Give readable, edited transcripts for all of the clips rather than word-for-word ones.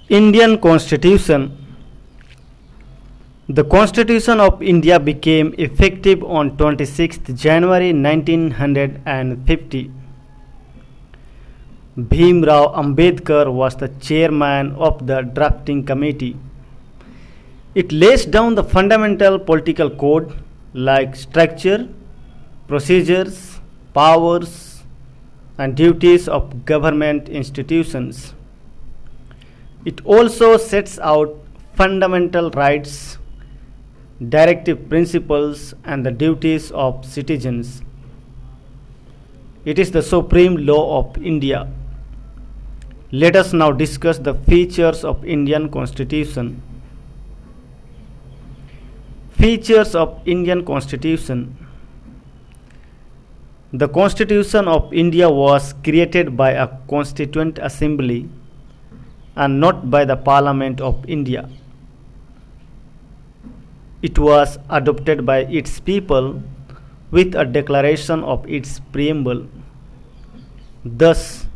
Indian Constitution. The Constitution of India became effective on 26th January 1950. Bhim Rao Ambedkar was the chairman of the drafting committee. It lays down the fundamental political code like structure, procedures, powers, and duties of government institutions. It also sets out fundamental rights, directive principles, and the duties of citizens. It is the supreme law of India. Let us now discuss the features of Indian Constitution. Features of Indian Constitution. The Constitution of India was created by a Constituent Assembly and not by the Parliament of India. It was adopted by its people with a declaration of its preamble. Thus,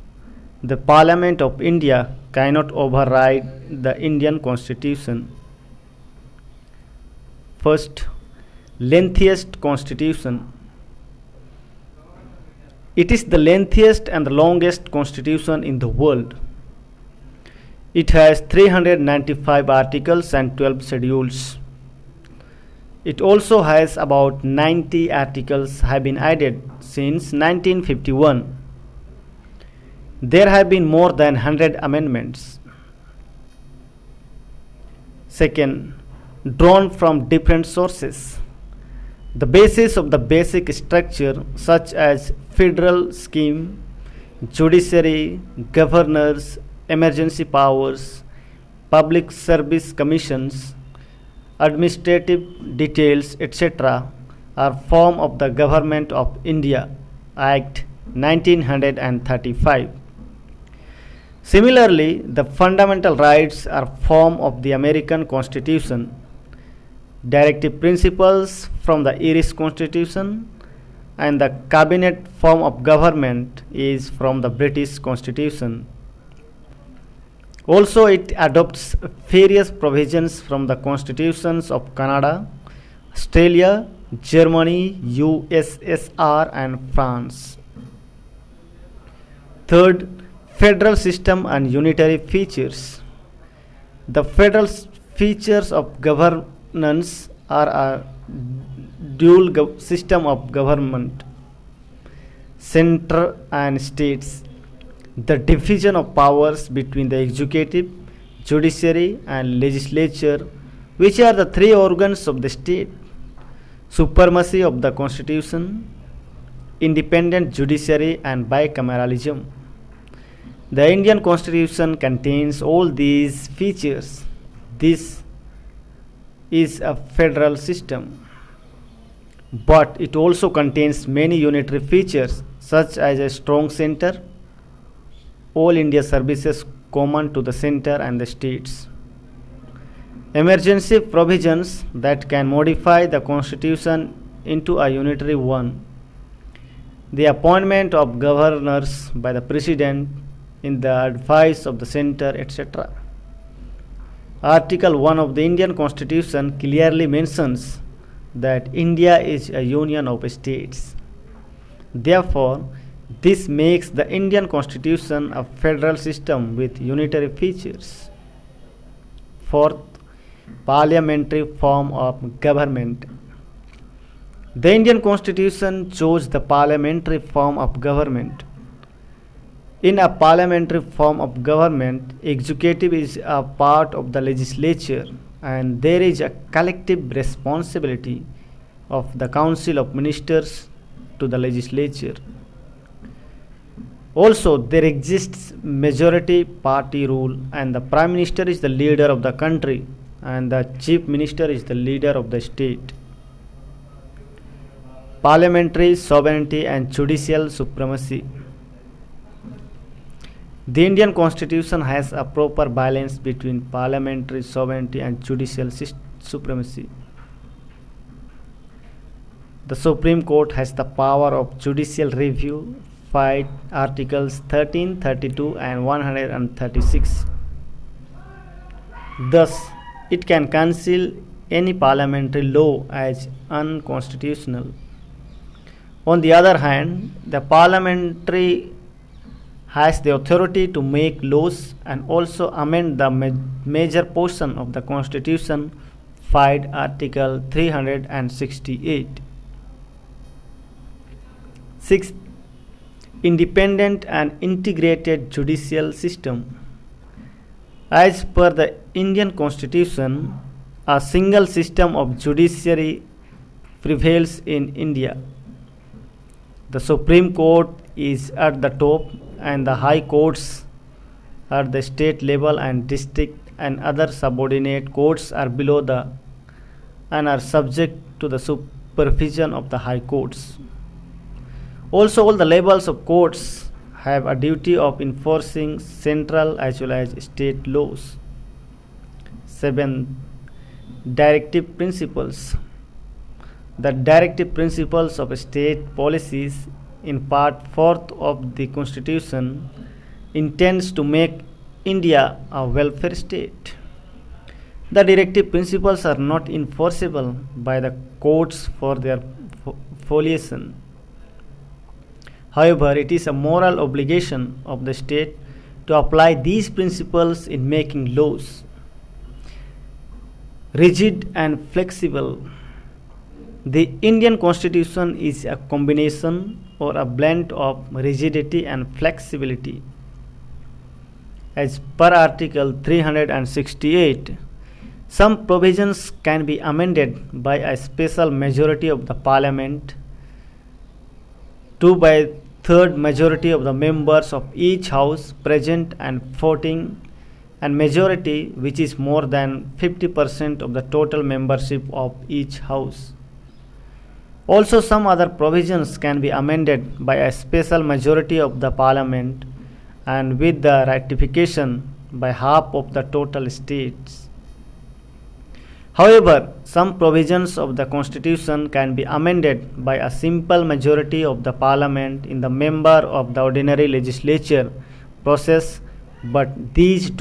the Parliament of India cannot override the Indian Constitution. First, lengthiest Constitution. It is the lengthiest and the longest constitution in the world. It has 395 articles and 12 schedules. It also has about 90 articles have been added since 1951. There have been more than 100 amendments. Second, drawn from different sources. The basis of the basic structure such as federal scheme, judiciary, governors, emergency powers, public service commissions, administrative details, etc. are form of the Government of India Act 1935. Similarly, the fundamental rights are form of the American Constitution. Directive principles from the Irish Constitution and the cabinet form of government is from the British Constitution. Also, it adopts various provisions from the constitutions of Canada, Australia, Germany, USSR, and France. Third, federal system and unitary features. The federal features of governance are a dual system of government, center and states, the division of powers between the executive, judiciary, and legislature, which are the three organs of the state, supremacy of the constitution, independent judiciary, and bicameralism. The Indian Constitution contains all these features. This is a federal system, but it also contains many unitary features such as a strong center, all India services common to the center and the states, emergency provisions that can modify the constitution into a unitary one, the appointment of governors by the president in the advice of the center, etc. Article 1 of the Indian Constitution clearly mentions that India is a union of states. Therefore, this makes the Indian Constitution a federal system with unitary features. Fourth, parliamentary form of government. The Indian Constitution chose the parliamentary form of government. In a parliamentary form of government, executive is a part of the legislature and there is a collective responsibility of the Council of Ministers to the legislature. Also, there exists majority party rule and the Prime Minister is the leader of the country and the Chief Minister is the leader of the state. Parliamentary sovereignty and judicial supremacy. The Indian Constitution has a proper balance between parliamentary sovereignty and judicial supremacy. The Supreme Court has the power of judicial review, fight Articles 13, 32, and 136. Thus, it can cancel any parliamentary law as unconstitutional. On the other hand, the parliamentary has the authority to make laws and also amend the major portion of the Constitution, 5 Article 368. Sixth, independent and integrated judicial system. As per the Indian Constitution, a single system of judiciary prevails in India. The Supreme Court is at the top and the high courts at the state level and district and other subordinate courts are below the and are subject to the supervision of the high courts. Also, all the levels of courts have a duty of enforcing central as well as state laws. 7. Directive principles. The directive principles of state policies in part 4th of the Constitution intends to make India a welfare state. The directive principles are not enforceable by the courts for their violation. However, it is a moral obligation of the state to apply these principles in making laws. Rigid and flexible. The Indian Constitution is a combination or a blend of rigidity and flexibility. As per Article 368, some provisions can be amended by a special majority of the Parliament, 2/3 majority of the members of each house present and voting, and majority which is more than 50% of the total membership of each house. Also, some other provisions can be amended by a special majority of the Parliament and with the ratification by half of the total states. However, some provisions of the Constitution can be amended by a simple majority of the Parliament in the member of the ordinary legislature process, but these